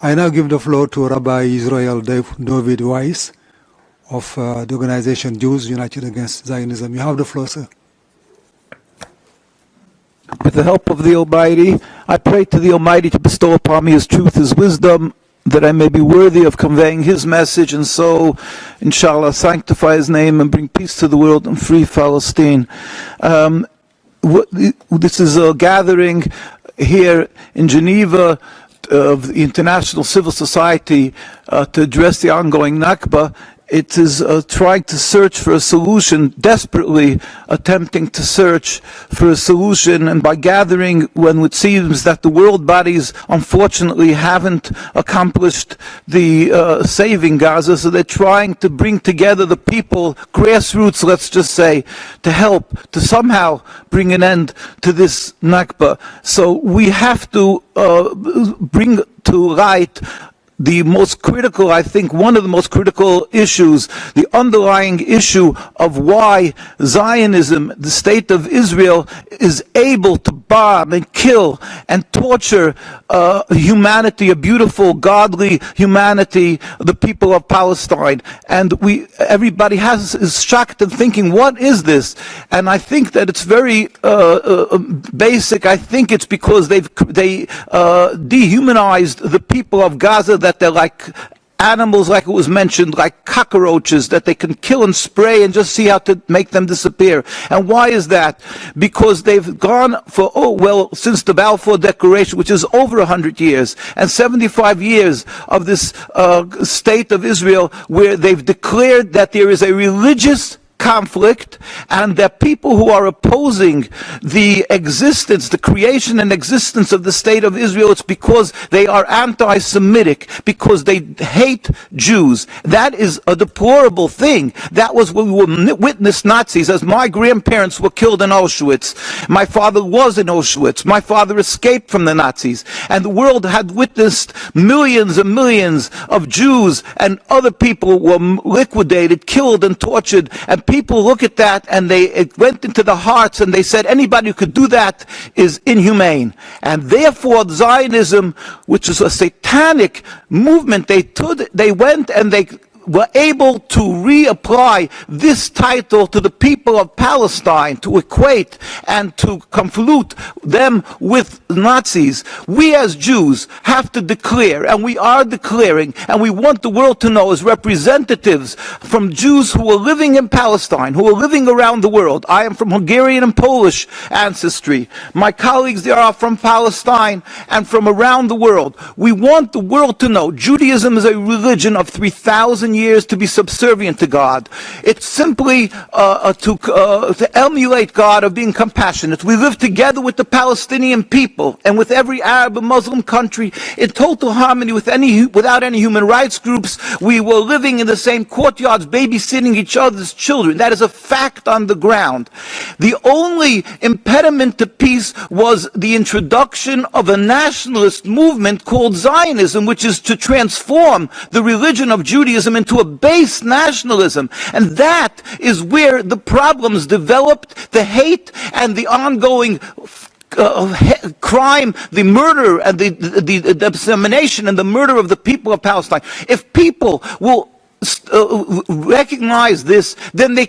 I now give the floor to Rabbi Yisroel Dovid Weiss of the organization Jews United Against Zionism. You have the floor, sir. With the help of the Almighty, I pray to the Almighty to bestow upon me His truth, His wisdom, that I may be worthy of conveying His message, and so, inshallah, sanctify His name and bring peace to the world and free Palestine. This is a gathering here in Geneva of the International Civil Society to address the ongoing Nakba. It is trying to search for a solution, desperately attempting to search for a solution, and by gathering when it seems that the world bodies unfortunately haven't accomplished the saving Gaza, so they're trying to bring together the people, grassroots, let's just say, to help, to somehow bring an end to this Nakba. So we have to bring to light the most critical, I think one of the most critical issues, the underlying issue of why Zionism, the state of Israel, is able to bomb and kill and torture humanity, a beautiful, godly humanity, the people of Palestine. And everybody is shocked and thinking, what is this? And I think that it's very basic. I think it's because they dehumanized the people of Gaza, that they're like animals, like it was mentioned, like cockroaches, that they can kill and spray and just see how to make them disappear. And why is that? Because they've gone for, since the Balfour Declaration, which is over 100 years, and 75 years of this state of Israel, where they've declared that there is a religious conflict, and that people who are opposing the existence, the creation and existence of the state of Israel, it's because they are anti-Semitic, because they hate Jews. That is a deplorable thing. That was when we witnessed Nazis, as my grandparents were killed in Auschwitz. My father was in Auschwitz. My father escaped from the Nazis. And the world had witnessed millions and millions of Jews and other people were liquidated, killed and tortured, and people look at that and it went into the hearts, and they said anybody who could do that is inhumane. And therefore Zionism, which is a satanic movement, they went and they were able to reapply this title to the people of Palestine, to equate and to conflate them with Nazis. We as Jews have to declare, and we are declaring, and we want the world to know, as representatives from Jews who are living in Palestine, who are living around the world. I am from Hungarian and Polish ancestry. My colleagues there are from Palestine and from around the world. We want the world to know Judaism is a religion of 3,000 years to be subservient to God. It's simply to emulate God, of being compassionate. We live together with the Palestinian people and with every Arab and Muslim country in total harmony, without any human rights groups. We were living in the same courtyards, babysitting each other's children. That is a fact on the ground. The only impediment to peace was the introduction of a nationalist movement called Zionism, which is to transform the religion of Judaism into a base nationalism. And that is where the problems developed, the hate and the ongoing crime, the murder and the dissemination and the murder of the people of Palestine. If people will recognize this, then they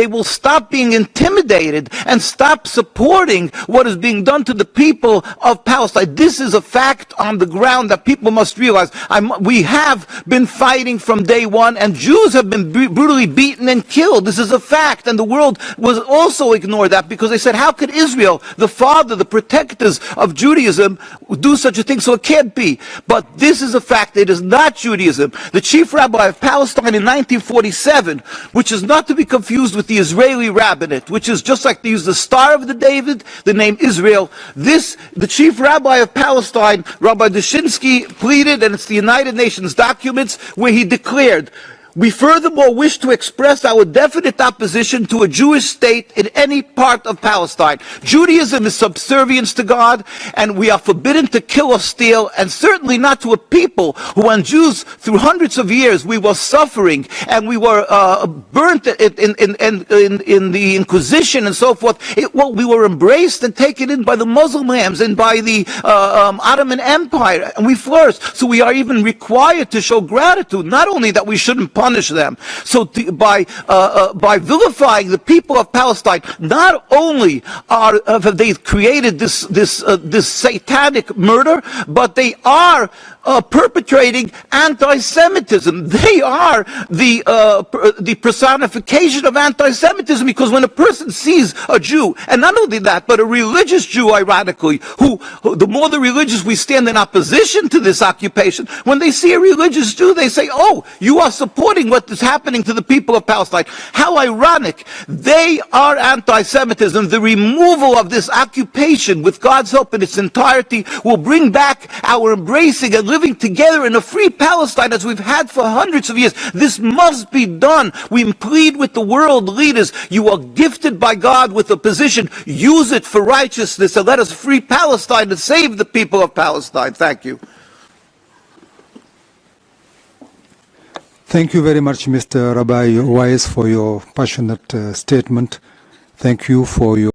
will stop being intimidated and stop supporting what is being done to the people of Palestine. This is a fact on the ground that people must realize. We have been fighting from day one, and Jews have been brutally beaten and killed. This is a fact, and the world was also ignored that, because they said, how could Israel, the father, the protectors of Judaism, do such a thing? So it can't be. But this is a fact. It is not Judaism. The chief rabbi of Palestine in 1947, which is not to be confused with the Israeli rabbinate, which is just like they use the Star of the David, the name Israel. The chief rabbi of Palestine, Rabbi Dushinsky, pleaded, and it's the United Nations documents, where he declared, We furthermore wish to express our definite opposition to a Jewish state in any part of Palestine. Judaism is subservience to God, and we are forbidden to kill or steal, and certainly not to a people who, when Jews, through hundreds of years, we were suffering, and we were burnt in the Inquisition and so forth. We were embraced and taken in by the Muslims and by the Ottoman Empire, and we flourished. So we are even required to show gratitude, not only that we shouldn't punish them. So by vilifying the people of Palestine, not only have they created this satanic murder, but they are perpetrating anti-Semitism. They are the personification of anti-Semitism, because when a person sees a Jew, and not only that, but a religious Jew, ironically, who the more the religious we stand in opposition to this occupation, when they see a religious Jew, they say, oh, you are supporting what is happening to the people of Palestine. How ironic. They are anti-Semitism. The removal of this occupation, with God's help in its entirety, will bring back our embracing and living together in a free Palestine as we've had for hundreds of years. This must be done. We plead with the world leaders. You are gifted by God with a position. Use it for righteousness, and let us free Palestine and save the people of Palestine. Thank you. Thank you very much, Mr. Rabbi Weiss, for your passionate statement. Thank you for your